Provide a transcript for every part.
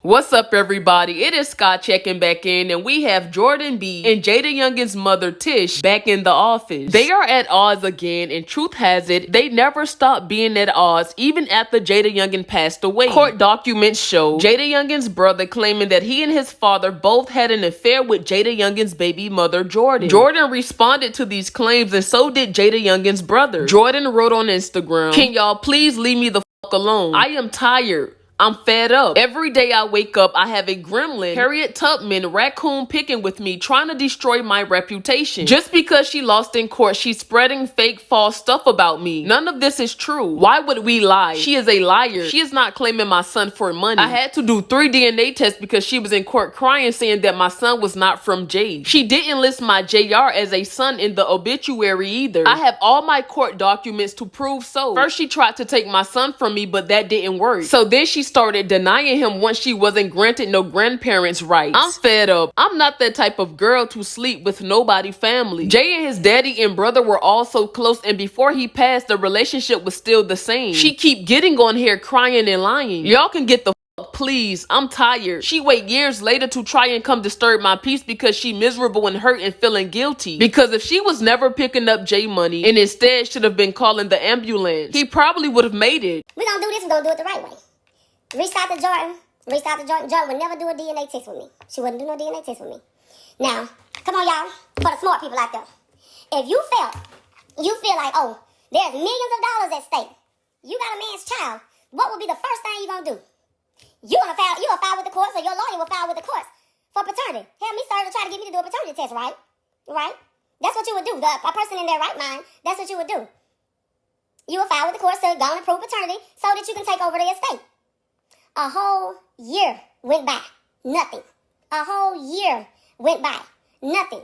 What's up, everybody? It is Scott checking back in, and we have Jordan B and Jaydayoungan'S mother Tish back in the office. They are at odds again, and truth has it, they never stopped being at odds even after Jaydayoungan passed away. Court documents show Jaydayoungan'S brother claiming that he and his father both had an affair with Jaydayoungan'S baby mother Jordan. Jordan responded to these claims, and so did Jaydayoungan'S brother. Jordan wrote on Instagram, "Can y'all please leave me the fuck alone? I am tired. I'm fed up. Every day I wake up, I have a gremlin, Harriet Tubman, raccoon picking with me, trying to destroy my reputation. Just because she lost in court, she's spreading fake, false stuff about me. None of this is true. Why would we lie? She is a liar. She is not claiming my son for money. I had to do 3 DNA tests because she was in court crying, saying that my son was not from Jay. She didn't list my JR as a son in the obituary either. I have all my court documents to prove so. First, she tried to take my son from me, but that didn't work. So then she started denying him once she wasn't granted no grandparents' rights. I'm fed up. I'm not that type of girl to sleep with nobody family. Jay and his daddy and brother were all so close, and before he passed, the relationship was still the same. She keep getting on here crying and lying. Y'all can get the fuck, please. I'm tired. She wait years later to try and come disturb my peace because she miserable and hurt and feeling guilty. Because if she was never picking up Jay money and instead should have been calling the ambulance, he probably would have made it. We're gonna do this, we're gonna do it the right way. Reached out to Jordan. Jordan would never do a DNA test with me. She wouldn't do no DNA test with me. Now, come on, y'all, for the smart people out there. If you feel like, oh, there's millions of dollars at stake, you got a man's child, what would be the first thing you're gonna do? You'll file with the courts, or your lawyer will file with the courts for paternity. Have me start to try to get me to do a paternity test, right? Right? That's what you would do. A person in their right mind, that's what you would do. You would file with the courts to go and prove paternity so that you can take over the estate. A whole year went by. Nothing. A whole year went by. Nothing.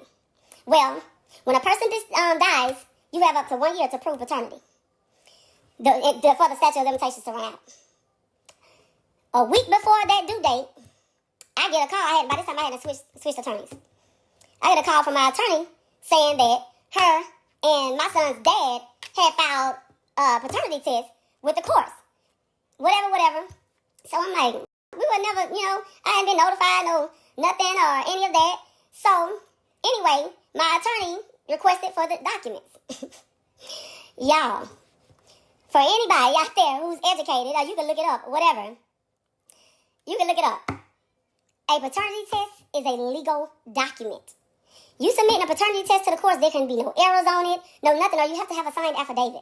Well, when a person dies, you have up to 1 year to prove paternity. For the statute of limitations to run out. A week before that due date, I get a call. By this time, I had to switch attorneys. I get a call from my attorney saying that her and my son's dad had filed a paternity test with the courts. Whatever. So I'm like, we would never, I hadn't been notified, nothing or any of that. So, anyway, my attorney requested for the documents. Y'all, for anybody out there who's educated, or you can look it up, whatever, you can look it up. A paternity test is a legal document. You submit a paternity test to the courts, there can be no errors on it, no nothing, or you have to have a signed affidavit.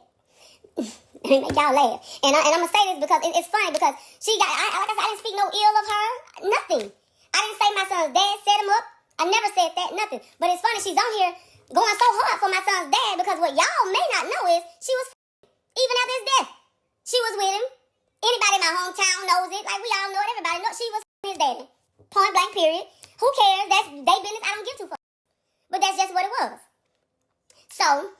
Make y'all laugh. And I'm going to say this because it's funny because she got, like I said, I didn't speak no ill of her. Nothing. I didn't say my son's dad set him up. I never said that, nothing. But it's funny, she's on here going so hard for my son's dad because what y'all may not know is she was even after his death. She was with him. Anybody in my hometown knows it. Like, we all know it. Everybody knows she was his daddy. Point blank, period. Who cares? That's their business. I don't give two fucks. But that's just what it was. So,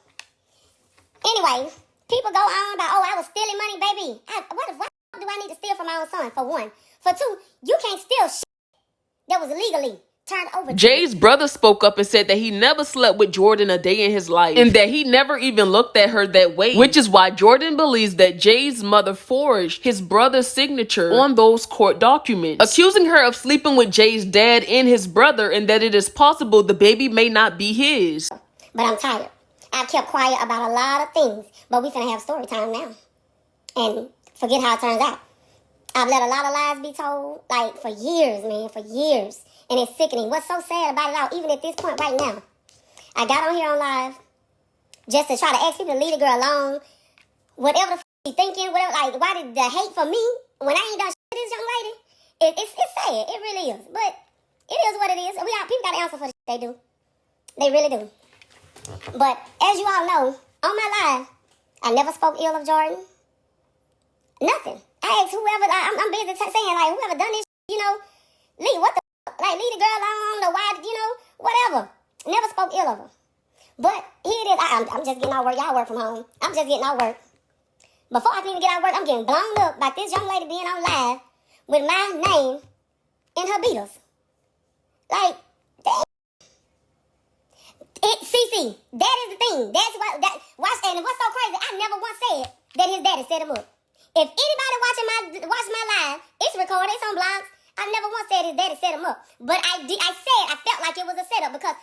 anyway, people go on about, oh, I was stealing money, baby. Why do I need to steal from my own son, for one? For two, you can't steal shit that was legally turned over to Jay's you. brother spoke up and said that he never slept with Jordan a day in his life, and that he never even looked at her that way, which is why Jordan believes that Jay's mother forged his brother's signature on those court documents, accusing her of sleeping with Jay's dad and his brother, and that it is possible the baby may not be his. But I'm tired. I've kept quiet about a lot of things, but we finna have story time now. And forget how it turns out. I've let a lot of lies be told, like, for years, man, for years. And it's sickening. What's so sad about it all, even at this point right now, I got on here on live just to try to ask people to leave the girl alone. Whatever the she thinking, whatever, like, why did the hate for me when I ain't done shit to this young lady? It's sad. It really is. But it is what it is. People got to answer for the shit they do. They really do. But as you all know, on my live, I never spoke ill of Jordan. Nothing. I asked whoever, I'm busy saying, like, whoever done this, leave, what the like, leave the girl alone, or why, whatever. Never spoke ill of her. But here it is. I'm just getting out work. Y'all work from home. I'm just getting out work. Before I can even get out work, I'm getting blown up by this young lady being on live with my name in her beaters. Like, damn. CC, that is the thing. That's what, and what's so crazy, I never once said that his daddy set him up. If anybody watch my live, it's recorded, it's on blogs. I never once said his daddy set him up. But I said I felt like it was a setup because